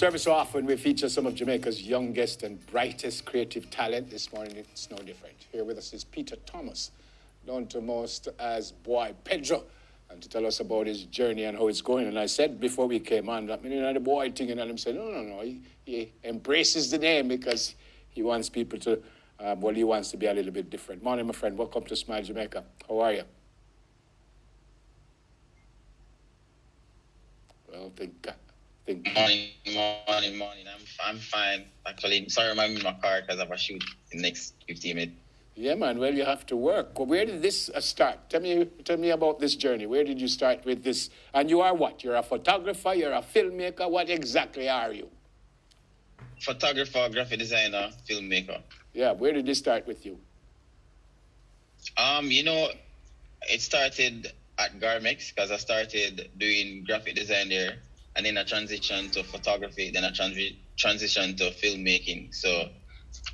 So every so often we feature some of Jamaica's youngest and brightest creative talent. This morning it's no different. Here with us is Peter Thomas, known to most as Bwoy Pedro, and to tell us about his journey and how it's going. And I said before we came on that, the boy thing, and him said, no, he embraces the name because he wants people to, he wants to be a little bit different. Morning, my friend. Welcome to Smile Jamaica. How are you? Well, think. Morning. I'm fine. Actually, sorry, I'm in my car because I have a shoot in the next 15 minutes. Yeah, man. Well, you have to work. Well, where did this start? Tell me about this journey. Where did you start with this? And you are what? You're a photographer. You're a filmmaker. What exactly are you? Photographer, graphic designer, filmmaker. Yeah. Where did this start with you? It started at Garmix because I started doing graphic design there, and then I transitioned to photography. Then I transitioned to filmmaking. So.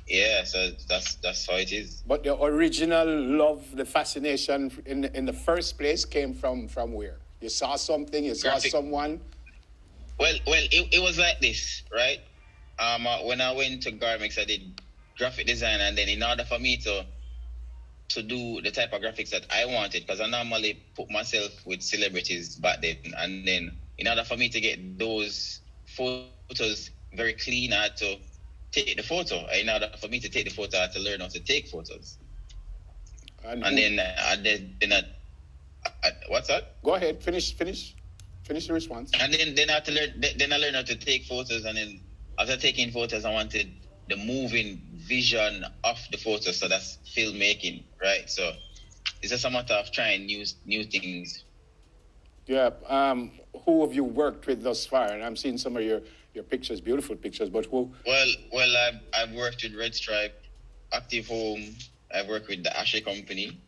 Yeah, so that's how it is. But the original love, the fascination in the first place came from where? You saw something, you saw someone? Well, it was like this, right? When I went to Garmix, I did graphic design, and then in order for me to do the type of graphics that I wanted, because I normally put myself with celebrities back then, and then in order for me to get those photos very clean, I had to take the photo. In order for me to take the photo, I had to learn how to take photos. And then what's that? Go ahead, finish the response. And then I had to learn. Then I learned how to take photos, and then after taking photos, I wanted the moving vision of the photo. So that's filmmaking, right? So it's just a matter of trying new things. Yeah. Who have you worked with thus far? And I'm seeing some of your pictures, beautiful pictures, but who? Well, I've worked with Red Stripe, Active Home. I've worked with the Ashe Company.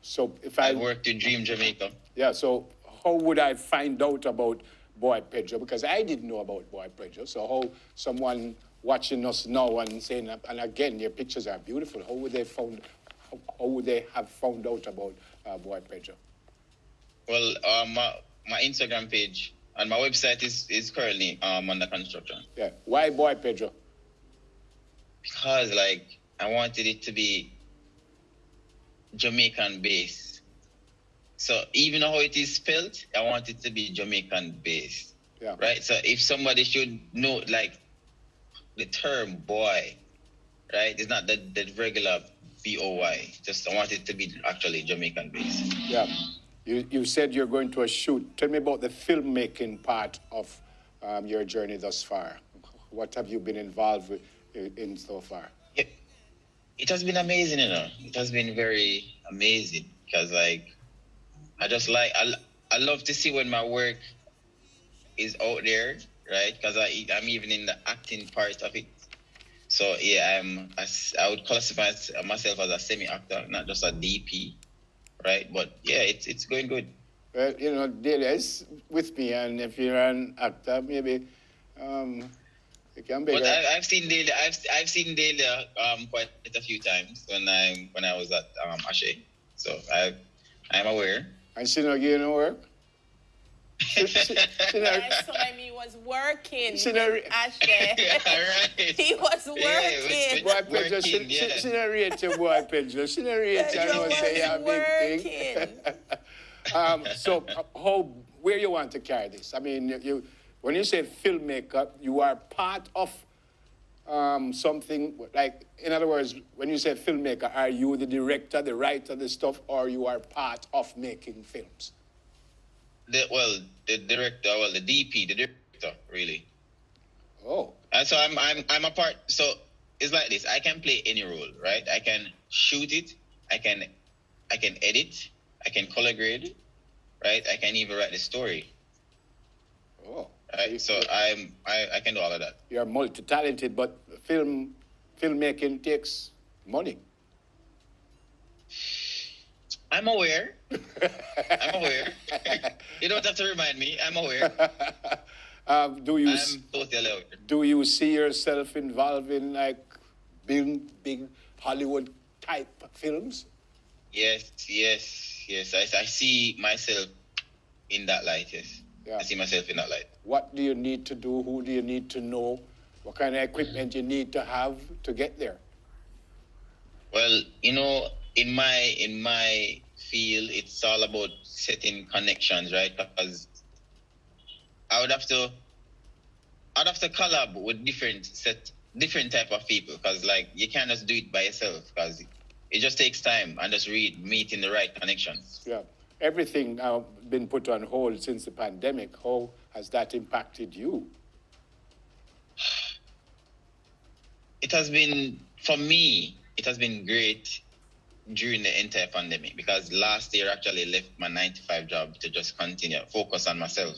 So I've worked with Dream Jamaica. Yeah. So how would I find out about Bwoy Pedro? Because I didn't know about Bwoy Pedro. So how someone watching us now and saying, and again, your pictures are beautiful. How would they have found out about Bwoy Pedro? Well, my Instagram page. And my website is currently under construction. Yeah. Why Bwoy Pedro? Because I wanted it to be Jamaican based. So even how it is spelled, I want it to be Jamaican based. Yeah. Right? So if somebody should know the term boy, right? It's not the regular BOY. Just I want it to be actually Jamaican based. Yeah. You said you're going to a shoot. Tell me about the filmmaking part of your journey thus far. What have you been involved with in so far? It has been amazing, It has been very amazing because, I love to see when my work is out there, right? Because I'm even in the acting part of it. So yeah, I would classify myself as a semi-actor, not just a DP. Right, but yeah, it's going good. Well, Delia is with me, and if you're an actor, maybe you can be. But I've seen Delia. I've seen Delia quite a few times when I was at Ashe, so I'm aware. And she not getting no work. Yes, so me was working. Ashe. Yeah, right. He was working. Bwoy Pedro, she not rate you, Bwoy Pedro. She not rate you. I must say you're a big thing. So, where you want to carry this? I mean, when you say filmmaker, you are part of something, in other words, when you say filmmaker, are you the director, the writer, the stuff, or you are part of making films? The director, the DP, the director, really. Oh. And so I'm a part. So it's like this. I can play any role, right? I can shoot it. I can edit. I can color grade, right? I can even write the story. Oh. Right. So I can do all of that. You're multi-talented, but filmmaking takes money. I'm aware. You don't have to remind me. I'm aware. I'm totally aware. Do you see yourself involved in big Hollywood type films? Yes. I see myself in that light, yes. Yeah. I see myself in that light. What do you need to do? Who do you need to know? What kind of equipment you need to have to get there? Well, you know, in my field, it's all about setting connections, right? Because I'd have to collab with different type of people, because like you can't just do it by yourself, because it just takes time and just meeting the right connections. Yeah. Everything now been put on hold since the pandemic. How has that impacted you? It has been, for me, it has been great during the entire pandemic, because last year I actually left my 9-to-5 job to just continue, focus on myself.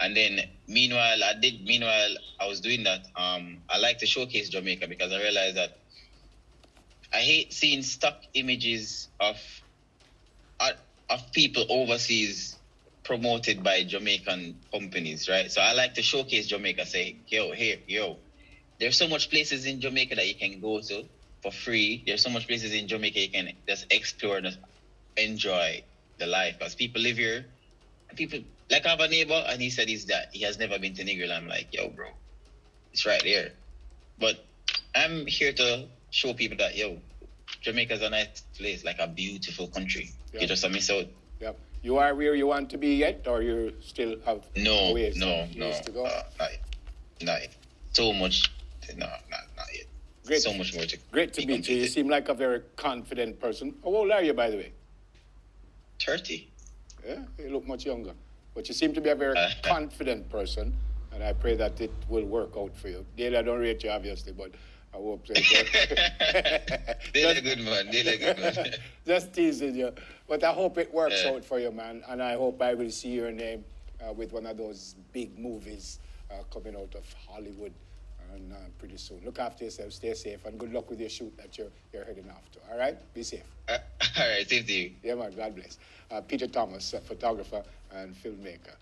And then meanwhile I was doing that, I like to showcase Jamaica, because I realized that I hate seeing stock images of people overseas promoted by Jamaican companies, right? So I like to showcase Jamaica, say, there's so much places in Jamaica that you can go to for free. There's so much places in Jamaica you can just explore and enjoy the life. Because people live here, and people, like I have a neighbor, and he said he has never been to Negril. I'm like, yo, bro, it's right there. But I'm here to show people that, Jamaica's a nice place, like a beautiful country. Yep. You just miss out. Yep. You are where you want to be yet, or you still have ways to go? Not yet. So much. No, not yet. Great. So much more to Great to meet you. You seem like a very confident person. How old are you, by the way? 30. Yeah, you look much younger. But you seem to be a very confident person, and I pray that it will work out for you. Daily, I don't rate you, obviously, but I hope that They're a good man. Just teasing you. But I hope it works out for you, man. And I hope I will see your name with one of those big movies coming out of Hollywood and pretty soon. Look after yourself, stay safe, and good luck with your shoot that you're heading off to. All right? Be safe. All right, same to you. Yeah, man. God bless. Peter Thomas, photographer and filmmaker.